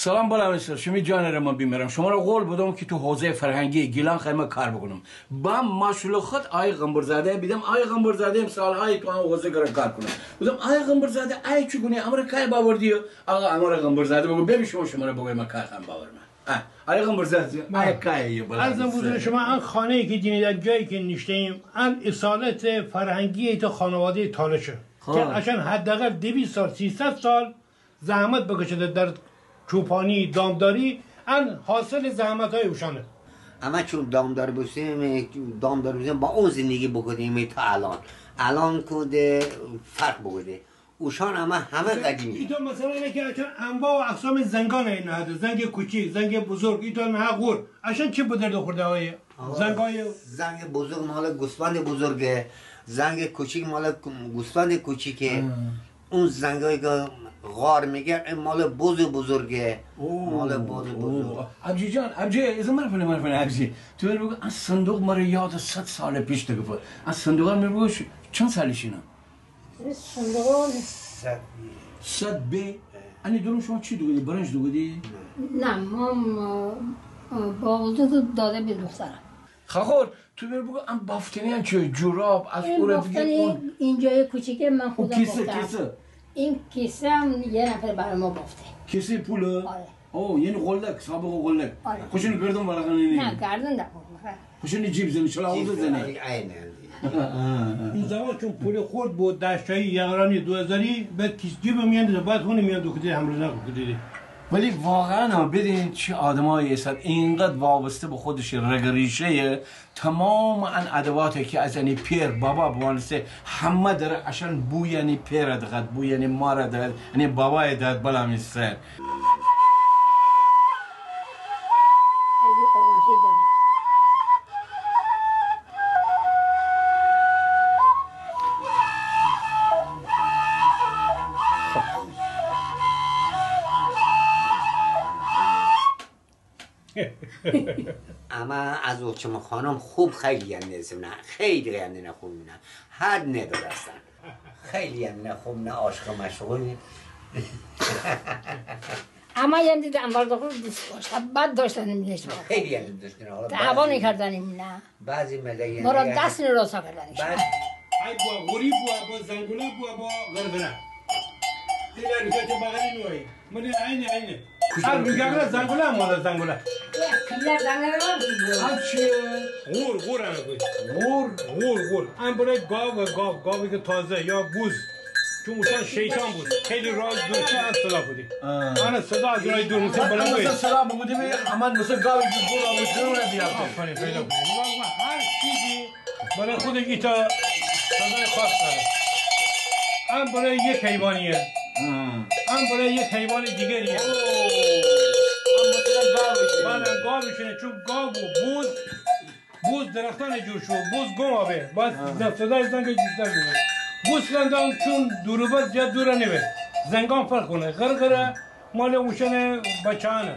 سلام بالا مستر شمی جان را من بیمارم شما را قول بدم که تو حوزه فرهنگی گیلان خیمه کار بکنم با مشغول خود آی غنبرزاده بیدم آی غنبرزاده سالهای تو حوزه کار کنم بدم آی غنبرزاده آی چگونه امریکای باوردی آقا امر غنبرزاده بگو ببین شما را بگوی من کار خم باور من آی غنبرزاده آی کای بالا ارزم بزرگ شما ان خانه ای که دیدید جایی که نشتیم ان اصالت فرهنگی تو خانواده تالشه که عشان حداقل 200 سال 300 سال زحمت بکشیده در چوپانی دامداری ان حاصل زحمت های اوشانه. اما چون دامدار بسیم با اون زندگی بکنیم تا الان کنده فرق بکنده اوشان اما همه قدیمی ایتا مثلا اینه که اچان انواع و اقسام زنگان این نهده زنگ کوچیک زنگ بزرگ ایتا نه غور اشان چی به درد خورده های زنگ بزرگ مال گوسفند بزرگه زنگ کوچیک مال گوسفند کوچیکه اون زنگایی که غار میگه مال بزرگه مال بزرگ ابجی جان ابجی از مرفنه ابجی تو بگو از صندوق مرا یاد 100 سال پیش دگفت از صندوق میگو چند سالشینه صندوق 100 بی انی دونم شما چی دوگدی برنج دوگدی نه با وجود داده به دخترم خاخور تو بگو ام بافتنی چه جوراب از اون دیگه اینجای کوچیکه من خودم کیسه این کیسه هم یه نفر برای ما بافته کیسه پوله؟ آره اوه یعنی قلک سابق قلک آره خوشونی گردون بالا کنی نه گردون نبود خوشونی جیب زنی چلا آوزه زنی این زمان چون پول خورد بود دشتایی یقرانی 2000 بعد کیس جیب میانده بعد هونی میانده کدیده همرزا کدیده ولی واقعا بدین چه آدمایی هستند اینقدر وابسته به خودش رگریشه تمام ان ادواتی که از یعنی پیر بابا بوانسته همه داره عشان بو یعنی پیر دقت بو یعنی مار دقت یعنی بابا دقت بالا میسته اما از اوچم خانم خوب خیلی گنده نه خیلی گنده نه خوب نه حد نداره اصلا خیلی گنده خوب نه عاشق مشغول اما یه دیده انوار دخول دوست داشت بد داشتنیم نیست خیلی گنده داشتن دعوا نکردنیم نه بعضی ملگی ما را دست نراسا کردنش ای بوا غریب بوا زنگوله بوا غربره دیگر که بغلی نوعی من عینه هر میگم زنگوله مال زنگوله پیله زنگوله چیه؟ غور غور این برای گاوی که تازه یا بوز چون اوشان شیطان بود خیلی راز دور چه از صدا بودی آن صدا از رای دور مثل بلنگوی مثل صدا بودی اما مثل گاوی که گور آموزه رو ندیافته آفرین خیلی بود هر چیزی برای خودش ایتا صدای خاص داره هم برای یک حیوانیه هم برای یک حیوان دیگریه بله گاوشونه چون گاو و بوز درختان جور شو بوز گم آبه باز صدای زنگ بیشتر بوده گوسفندان چون دوروبر زیاد دوره نوه زنگان فرق کنه غرغره مال اوشن بچهانه